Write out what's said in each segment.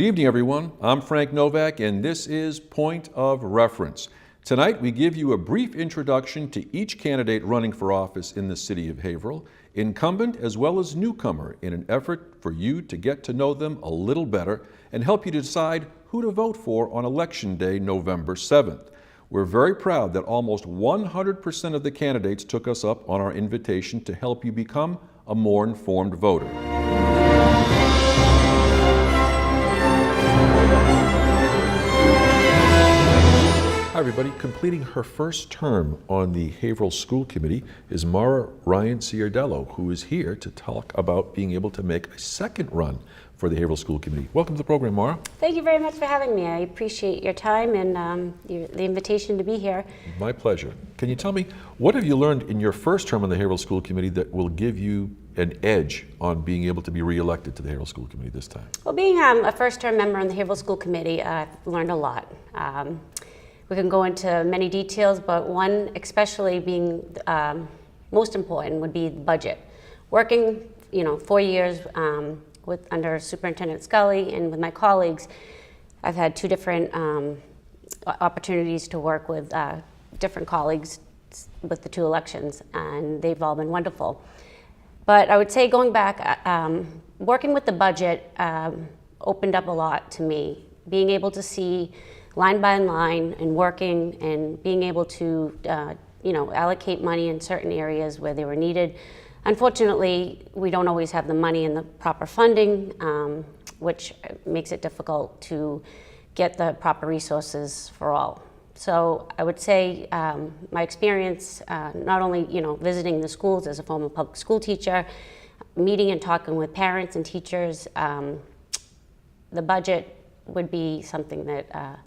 Good evening, everyone. I'm Frank Novak, and this is Point of Reference. Tonight, we give you a brief introduction to each candidate running for office in the city of Haverhill, incumbent as well as newcomer, in an effort for you to get to know them a little better and help you to decide who to vote for on Election Day, November 7th. We're very proud that almost 100% of the candidates took us up on our invitation to help you become a more informed voter. Hi everybody. Completing her first term on the Haverhill School Committee is Maura Ciardiello, who is here to talk about being able to make a second run for the Haverhill School Committee. Welcome to the program, Maura. Thank you very much for having me. I appreciate your time and the invitation to be here. My pleasure. Can you tell me, what have you learned in your first term on the Haverhill School Committee that will give you an edge on being able to be re-elected to the Haverhill School Committee this time? Well, being a first-term member on the Haverhill School Committee, I've learned a lot. We can go into many details, but one especially being most important would be the budget. Working, 4 years under Superintendent Scully and with my colleagues, I've had two different opportunities to work with different colleagues with the two elections, and they've all been wonderful. But I would say going back, working with the budget opened up a lot to me. Being able to see line by line and working and being able to allocate money in certain areas where they were needed. Unfortunately, we don't always have the money and the proper funding, which makes it difficult to get the proper resources for all. So I would say my experience, not only visiting the schools as a former public school teacher, meeting and talking with parents and teachers, the budget would be something that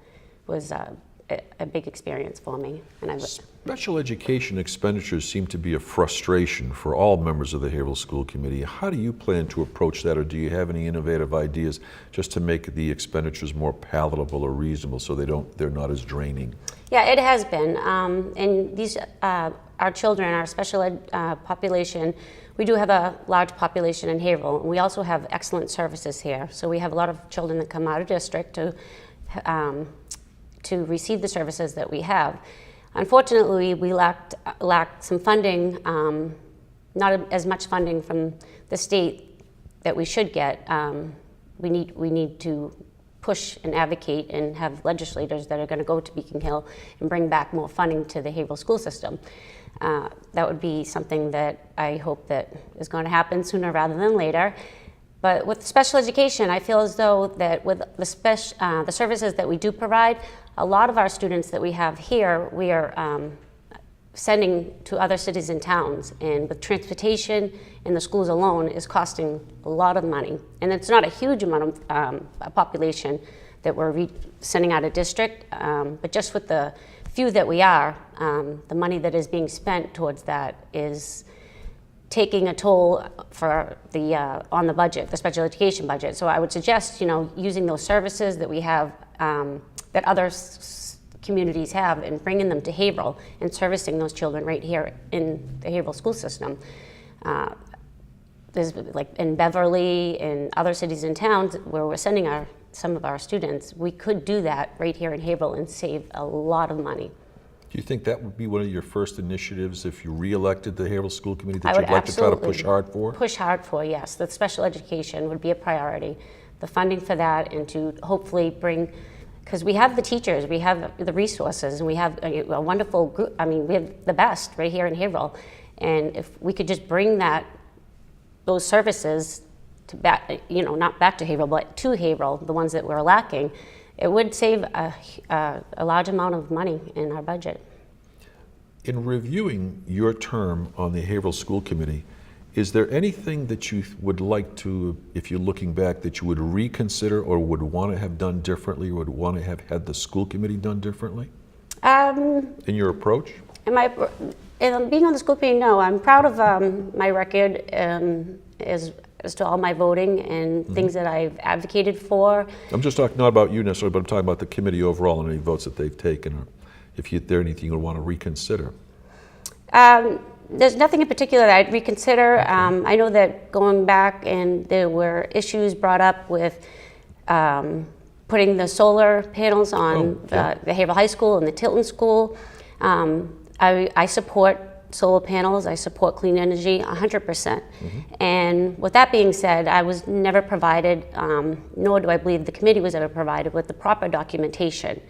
was a big experience for me. And Special education expenditures seem to be a frustration for all members of the Haverhill School Committee. How do you plan to approach that, or do you have any innovative ideas just to make the expenditures more palatable or reasonable so they're not as draining? Yeah, it has been. And these our children, our special ed population, we do have a large population in Haverhill, and we also have excellent services here. So we have a lot of children that come out of district to receive the services that we have. Unfortunately, we lacked some funding, not as much funding from the state that we should get. We need to push and advocate and have legislators that are going to go to Beacon Hill and bring back more funding to the Haverhill school system. That would be something that I hope that is going to happen sooner rather than later. But with special education, I feel as though that with the services that we do provide, a lot of our students that we have here, we are sending to other cities and towns. And with transportation in the schools alone is costing a lot of money. And it's not a huge amount of population that we're sending out of district, but just with the few that we are, the money that is being spent towards that is taking a toll for on the budget, the special education budget. So I would suggest, using those services that we have, that other communities have, and bringing them to Haverhill and servicing those children right here in the Haverhill school system. There's like in Beverly and other cities and towns where we're sending some of our students. We could do that right here in Haverhill and save a lot of money. Do you think that would be one of your first initiatives if you re-elected the Haverhill School Committee that you'd like to try to push hard for? Push hard for, yes. The special education would be a priority. The funding for that, and to hopefully bring, because we have the teachers, we have the resources, and we have a wonderful group. I mean, we have the best right here in Haverhill. And if we could just bring those services to back, not back to Haverhill, but to Haverhill, the ones that we're lacking, it would save a large amount of money in our budget. In reviewing your term on the Haverhill School Committee, is there anything that you would like to, if you're looking back, that you would reconsider or would want to have done differently, or would want to have had the school committee done differently? In your approach? Being on the school committee, no. I'm proud of my record as to all my voting and things that I've advocated for. I'm just talking not about you necessarily, but I'm talking about the committee overall and any votes that they've taken, or if there's anything you would want to reconsider. There's nothing in particular that I'd reconsider. I know that going back, and there were issues brought up with putting the solar panels on yeah. the Haverhill High School and the Tilton School. I support solar panels, I support clean energy 100%. And with that being said, I was never provided, nor do I believe the committee was ever provided with the proper documentation.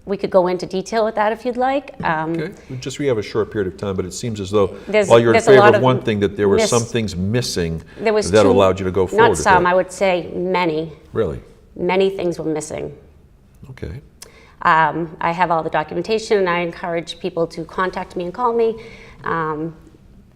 We could go into detail with that if you'd like. Okay, we have a short period of time, but it seems as though There's- while you're in there's a favor lot of of one thing, that there were some miss- things missing There was that two- allowed you to go forward. Not with some, that. I would say many. Really? Many things were missing. Okay. I have all the documentation, and I encourage people to contact me and call me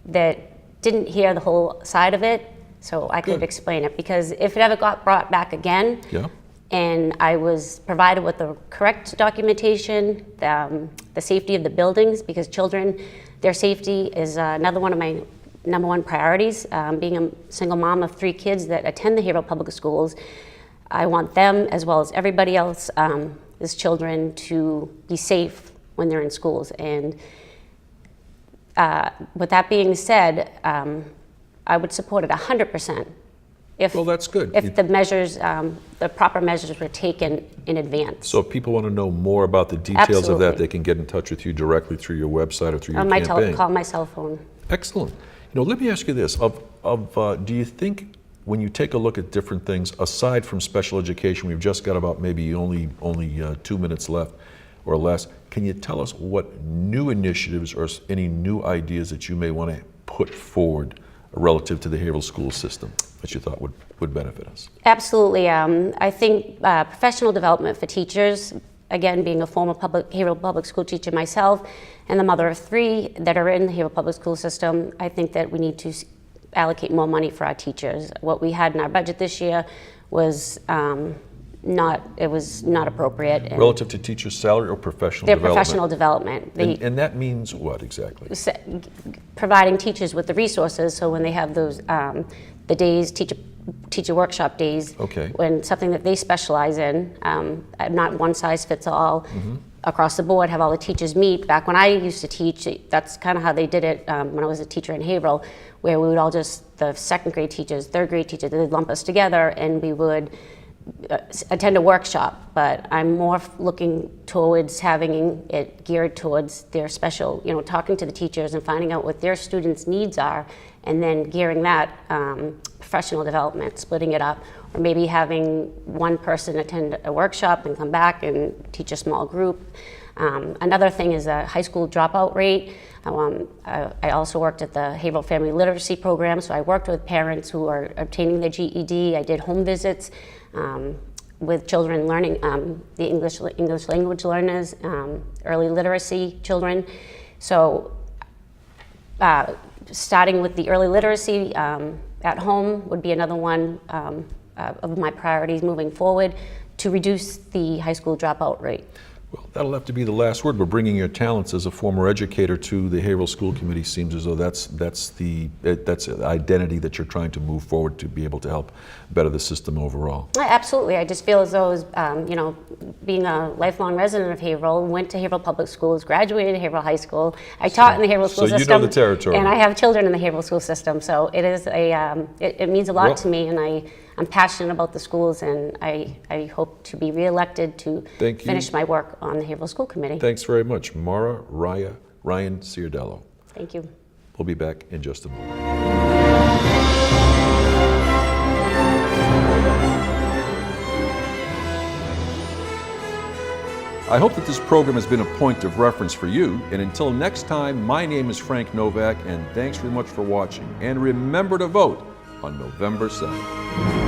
that didn't hear the whole side of it, so I could Good. explain it. Because if it ever got brought back again, Yeah. and I was provided with the correct documentation, the safety of the buildings, because children, their safety is another one of my number one priorities. Being a single mom of 3 kids that attend the Haverhill Public Schools, I want them, as well as everybody else, as children, to be safe when they're in schools. And with that being said, I would support it 100%. Well, that's good. If the measures, the proper measures were taken in advance. So if people want to know more about the details of that, Absolutely. they can get in touch with you directly through your website or through your On my campaign. call my cell phone. Excellent. Let me ask you this: do you think, when you take a look at different things aside from special education, we've just got about maybe only 2 minutes left or less. Can you tell us what new initiatives or any new ideas that you may want to put forward relative to the Haverhill school system that you thought would benefit us? Absolutely. I think professional development for teachers, again, being a former Haverhill Public School teacher myself and the mother of 3 that are in the Haverhill Public School system, I think that we need to allocate more money for our teachers. What we had in our budget this year was not appropriate. And Relative to teachers' salary or professional their development? professional development. And that means what exactly? Providing teachers with the resources, so when they have those the days, teacher workshop days, Okay. when something that they specialize in, not one size fits all across the board, have all the teachers meet. Back when I used to teach, that's kind of how they did it when I was a teacher in Haverhill, where we would all just, the 2nd grade teachers, 3rd grade teachers, they'd lump us together and we would attend a workshop. But I'm more looking towards having it geared towards their special, talking to the teachers and finding out what their students' needs are, and then gearing that professional development, splitting it up, or maybe having one person attend a workshop and come back and teach a small group. Another thing is a high school dropout rate. I also worked at the Haverhill Family Literacy Program, so I worked with parents who are obtaining their GED. I did home visits with children learning the English language learners, early literacy children. So starting with the early literacy at home would be another one of my priorities moving forward to reduce the high school dropout rate. Well, that'll have to be the last word. But bringing your talents as a former educator to the Haverhill School Committee seems as though that's the identity that you're trying to move forward to be able to help better the system overall. Absolutely. I just feel as though, being a lifelong resident of Haverhill, went to Haverhill Public Schools, graduated at Haverhill High School. I taught in the Haverhill School So you system. know the territory. And I have children in the Haverhill School system. So it is it means a lot Well, to me, and I'm passionate about the schools, and I hope to be reelected to Thank you. finish my work on the Haverhill School Committee. Thanks very much, Maura, Ryan Ciardiello. Thank you. We'll be back in just a moment. I hope that this program has been a point of reference for you. And until next time, my name is Frank Novak, and thanks very much for watching. And remember to vote on November 7th.